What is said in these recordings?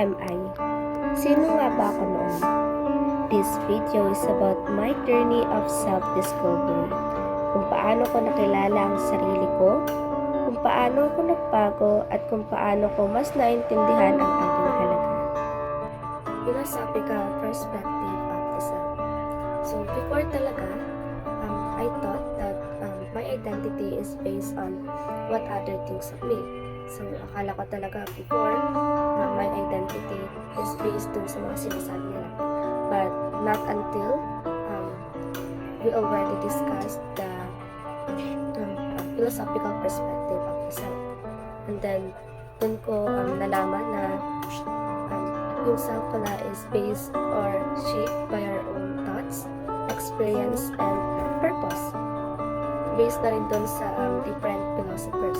am I? Sino nga ba ako noon? This video is about my journey of self-discovery. Kung paano ko nakilala ang sarili ko, kung paano ako nagbago, at kung paano ko mas naintindihan ang aking halaga. Philosophical perspective of the self. So before talaga, I thought that my identity is based on what other thinks of me. So akala ko talaga before my identity is based dun sa mga sinasabi nila. But not until we already discussed the philosophical perspective of the self. And then dun ko nalaman na yung self pala is based or shaped by our own thoughts, experience, and purpose. Based na rin dun sa different philosophers.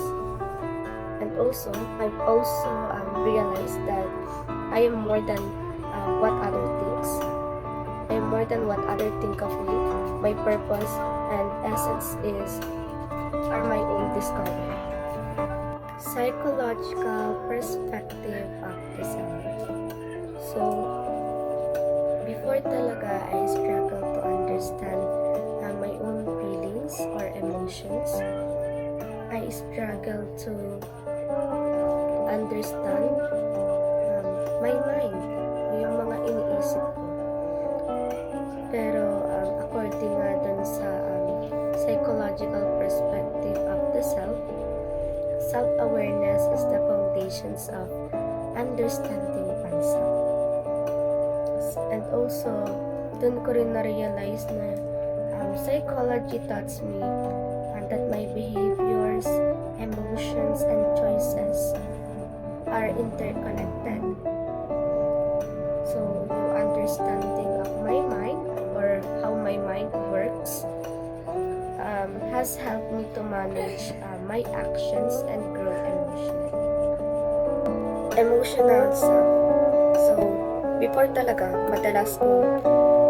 And also, I've also realized that I am more than what other thinks. I am more than what other think of me. My purpose and essence are my own discovery. Psychological perspective of the self. So, before talaga I struggle to understand my own feelings or emotions. I struggle to understand my mind, yung mga iniisip ko. Pero according nga dun sa psychological perspective of the self, self-awareness is the foundations of understanding oneself. And also, dun ko rin na-realize na psychology taught me that my behaviors, emotions, and choices are interconnected. So, yung understanding of my mind or how my mind works has helped me to manage my actions and grow emotionally. Emotional self. So, before talaga, madalas ko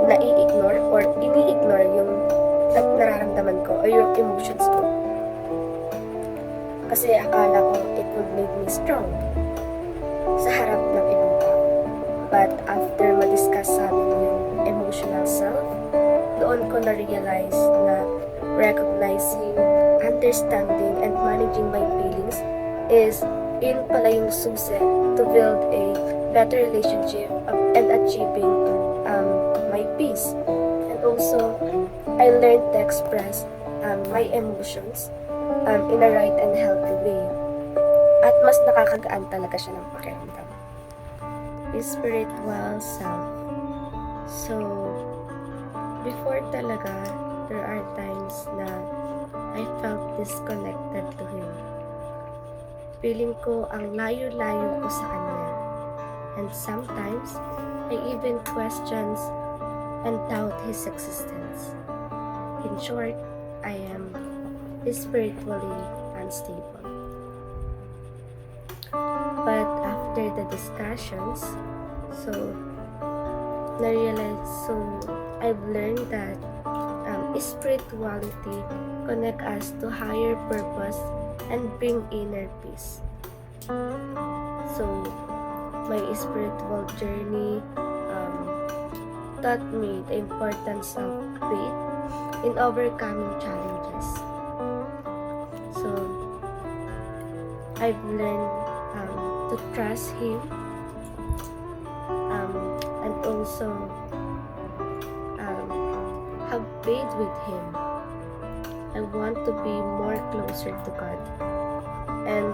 nai-ignore or ini-ignore yung nararamdaman ko o yung emotions ko. Kasi akala ko it would make me strong sa harap ng ibang tao. But after ma-discuss sa amin yung emotional self, doon ko na-realize na recognizing, understanding, and managing my feelings is yun pala yung susi to build a better relationship and achieving my peace. And also, I learned to express my emotions in a right and healthy way. At mas nakakagaan talaga siya ng pakiramdam. Spiritual self. So, before talaga, there are times na I felt disconnected to Him. Feeling ko ang layo-layo ko sa Kanya. And sometimes, I even questions and doubt His existence. In short, I am spiritually unstable. But after the discussions, I've learned that spirituality connect us to higher purpose and bring inner peace. So, my spiritual journey taught me the importance of faith in overcoming challenges. So, I've learned to trust Him and also have faith with Him. I want to be more closer to God, and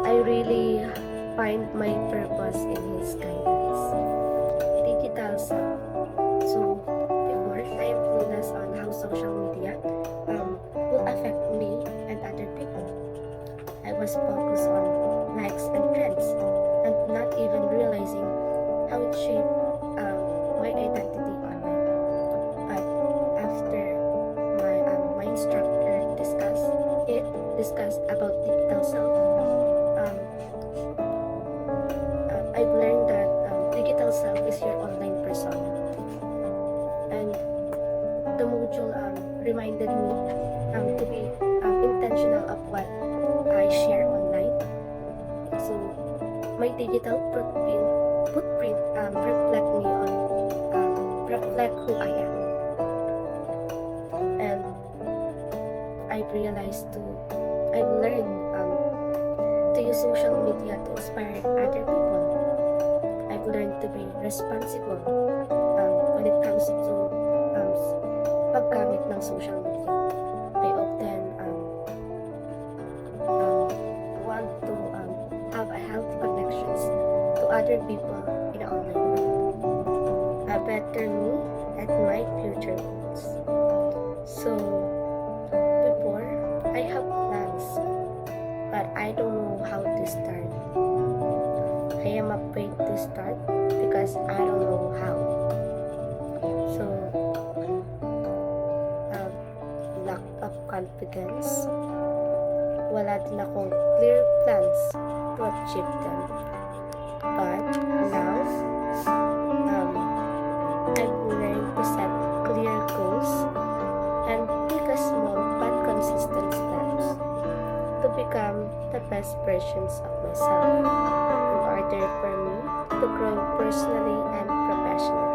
I really find my purpose in His guidance. Digital self. So, before, I am clueless on how social media will affect me and other people. I was focused on likes and trends, and not even realizing how it shaped my identity online. But after my instructor discussed about digital self, I've learned that digital self is your online persona. And the module reminded me to be intentional of what I share online. So, my digital footprint footprint reflect who I am. And I've realized I've learned to use social media to inspire other people. I've learned to be responsible when it comes to paggamit ng social media. I often want to have a healthy connections to other people in the online world. A better me and my future goals. So, before, I have plans, but I don't know how to start. I am afraid to start because I don't know how. So, lack of confidence. Wala din akong clear plans to achieve them. But now, I've learned to set clear goals and take a small but consistent steps to become the best versions of myself in order for me to grow personally and professionally.